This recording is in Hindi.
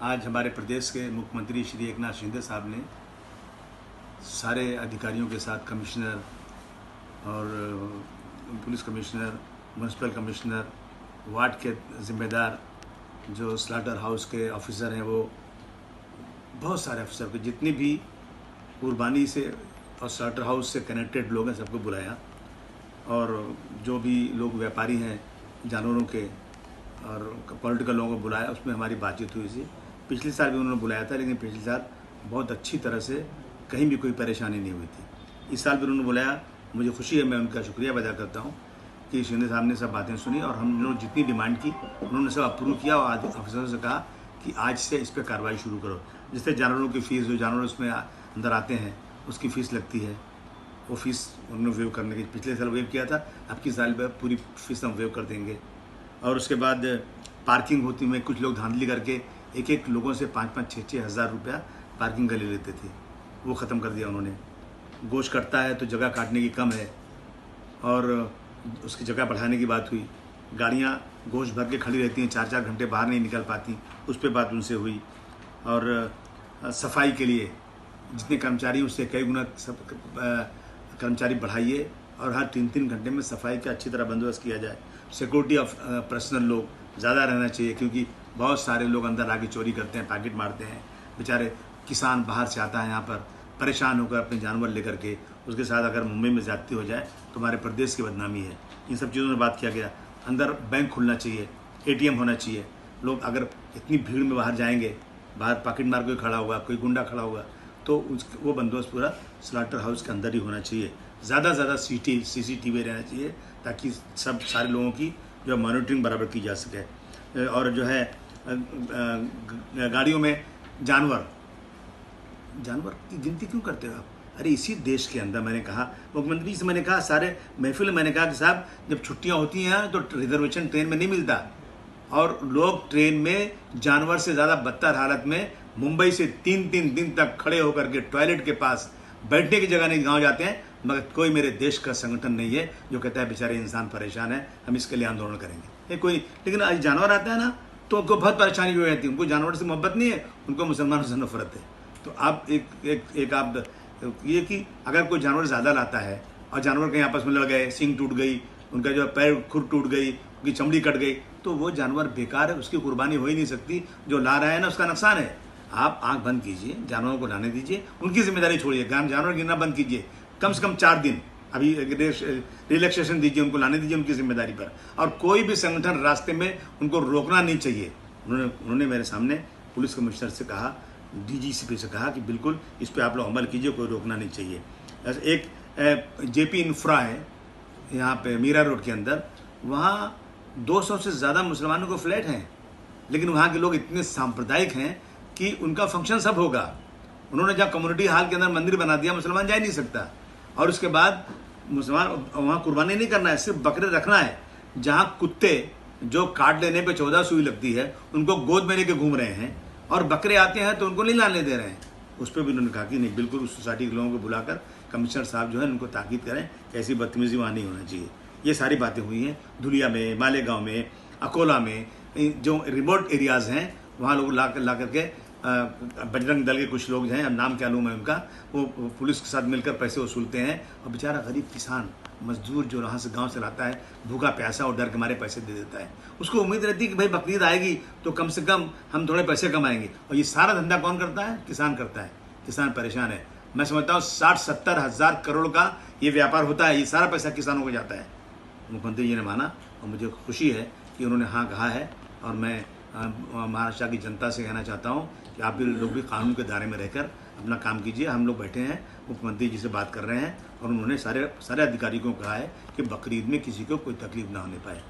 आज हमारे प्रदेश के मुख्यमंत्री श्री एकनाथ शिंदे साहब ने सारे अधिकारियों के साथ कमिश्नर और police commissioner, municipal commissioner, ward के ज़िम्मेदार, जो स्लाटर हाउस के ऑफिसर हैं, वो बहुत सारे अफसर को, जितनी भी कुर्बानी से और स्लाटर हाउस से कनेक्टेड लोग हैं, सबको बुलाया। और जो भी लोग व्यापारी हैं जानवरों के और पॉलिटिकल लोगों को बुलाया। उसमें हमारी बातचीत हुई थी। पिछले साल भी उन्होंने बुलाया था, लेकिन पिछले साल बहुत अच्छी तरह से कहीं भी कोई परेशानी नहीं हुई थी। इस साल भी उन्होंने बुलाया। मुझे खुशी है, मैं उनका शुक्रिया अदा करता हूँ कि शिंदे साहब ने सब बातें सुनी और हम लोग जितनी डिमांड की उन्होंने सब अप्रूव किया और अफसरों से कहा कि आज से इस पर कार्रवाई शुरू करो। जिससे जानवरों की फ़ीस, जो जानवर उसमें अंदर आते हैं उसकी फ़ीस लगती है, वो फीस उन्होंने वेव करने की, पिछले साल वेव किया था, अब की साल में पूरी फीस हम वेव कर देंगे। और उसके बाद पार्किंग होती में कुछ लोग धांधली करके एक लोगों से 5-6 हज़ार रुपया पार्किंग का ले लेते थे, वो ख़त्म कर दिया उन्होंने। गोश्त कटता है तो जगह काटने की कम है और उसकी जगह बढ़ाने की बात हुई। गाड़ियाँ गोश्त भर के खड़ी रहती हैं, 4-4 घंटे बाहर नहीं निकल पाती, उस पर बात उनसे हुई। और सफाई के लिए जितने कर्मचारी, उससे कई गुना कर्मचारी बढ़ाइए और हर 3-3 घंटे में सफाई का अच्छी तरह बंदोबस्त किया जाए। सिक्योरिटी ऑफ पर्सनल लोग ज़्यादा रहना चाहिए, क्योंकि बहुत सारे लोग अंदर आके चोरी करते हैं, पैकेट मारते हैं। बेचारे किसान बाहर से आता है यहाँ पर परेशान होकर अपने जानवर लेकर के, उसके साथ अगर मुंबई में ज़्यादती हो जाए तो हमारे प्रदेश की बदनामी है। इन सब चीज़ों में बात किया गया। अंदर बैंक खुलना चाहिए, ATM होना चाहिए। लोग अगर इतनी भीड़ में बाहर जाएंगे, बाहर पॉकेट मार कोई खड़ा होगा, कोई गुंडा खड़ा होगा, तो वो बंदोबस्त पूरा स्लाटर हाउस के अंदर ही होना चाहिए। ज़्यादा से ज़्यादा CCTV रहना चाहिए, ताकि सारे लोगों की जो मॉनिटरिंग बराबर की जा सके। और जो है गाड़ियों में जानवर की गिनती क्यों करते हो आप? अरे इसी देश के अंदर, मैंने कहा मुख्यमंत्री से, मैंने कहा सारे महफिल में, मैंने कहा कि साहब जब छुट्टियां होती हैं तो रिजर्वेशन ट्रेन में नहीं मिलता, और लोग ट्रेन में जानवर से ज़्यादा बदतर हालत में मुंबई से 3-3 दिन तक खड़े होकर के टॉयलेट के पास बैठने की जगह नहीं गाँव जाते हैं। मगर कोई मेरे देश का संगठन नहीं है जो कहता है बेचारे इंसान परेशान है, हम इसके लिए आंदोलन करेंगे। ये कोई, लेकिन आज जानवर आता है ना तो उनको बहुत परेशानी हो जाती है। उनको जानवर से मोहब्बत नहीं है, उनको मुसलमानों से नफरत है। तो आप एक आप ये कि अगर कोई जानवर ज़्यादा लाता है और जानवर कहीं आपस में लड़ गए, सींग टूट गई, उनका जो पैर खुर टूट गई, उनकी चमड़ी कट गई, तो वो जानवर बेकार है, उसकी कुर्बानी हो ही नहीं सकती। जो ला रहा है ना, उसका नुकसान है। आप आंख बंद कीजिए, जानवरों को लाने दीजिए, उनकी जिम्मेदारी छोड़िए, जानवर गिनना बंद कीजिए, कम से कम 4 दिन अभी रिलैक्सेशन दीजिए, उनको लाने दीजिए उनकी जिम्मेदारी पर। और कोई भी संगठन रास्ते में उनको रोकना नहीं चाहिए। उन्होंने मेरे सामने पुलिस कमिश्नर से कहा, DGCP से कहा कि बिल्कुल इस पर आप लोग अमल कीजिए, कोई रोकना नहीं चाहिए। एक JP इंफ्रा है यहाँ पे मीरा रोड के अंदर, वहाँ 200 से ज़्यादा मुसलमानों को फ्लैट हैं, लेकिन वहाँ के लोग इतने सांप्रदायिक हैं कि उनका फंक्शन सब होगा। उन्होंने जहाँ कम्युनिटी हॉल के अंदर मंदिर बना दिया, मुसलमान जा ही नहीं सकता। और उसके बाद मुसलमान वहाँ कुर्बानी नहीं करना है, सिर्फ बकरे रखना है। जहाँ कुत्ते जो काट लेने पे 14 सुई लगती है, उनको गोद में लेके घूम रहे हैं, और बकरे आते हैं तो उनको नहीं लाने दे रहे हैं। उस पर भी उन्होंने कहा कि नहीं, बिल्कुल उस सोसाइटी के लोगों को बुलाकर कमिश्नर साहब जो है उनको ताकीद करें कि ऐसी बदतमीजी वहाँ नहीं होना चाहिए। ये सारी बातें हुई हैं। धुलिया में, मालेगांव में, अकोला में, जो रिमोट एरियाज़ हैं, वहाँ लोग ला करके बजरंग दल के कुछ लोग हैं, नाम क्या लूँ मैं उनका, वो पुलिस के साथ मिलकर पैसे वसूलते हैं। और बेचारा गरीब किसान मजदूर जो वहाँ से गांव से लाता है, भूखा प्यासा और डर के मारे पैसे दे देता है। उसको उम्मीद रहती है कि भाई बकरीद आएगी तो कम से कम हम थोड़े पैसे कमाएंगे। और ये सारा धंधा कौन करता है? किसान करता है। किसान परेशान है। मैं समझता हूँ 60-70 हज़ार करोड़ का ये व्यापार होता है, ये सारा पैसा किसानों को जाता है। मुख्यमंत्री जी ने माना और मुझे खुशी है कि उन्होंने हाँ कहा है। और मैं महाराष्ट्र की जनता से कहना चाहता हूँ कि आप भी लोग भी कानून के दायरे में रहकर अपना काम कीजिए। हम लोग बैठे हैं, मुख्यमंत्री जी से बात कर रहे हैं, और उन्होंने सारे अधिकारियों को कहा है कि बकरीद में किसी को कोई तकलीफ ना होने पाए।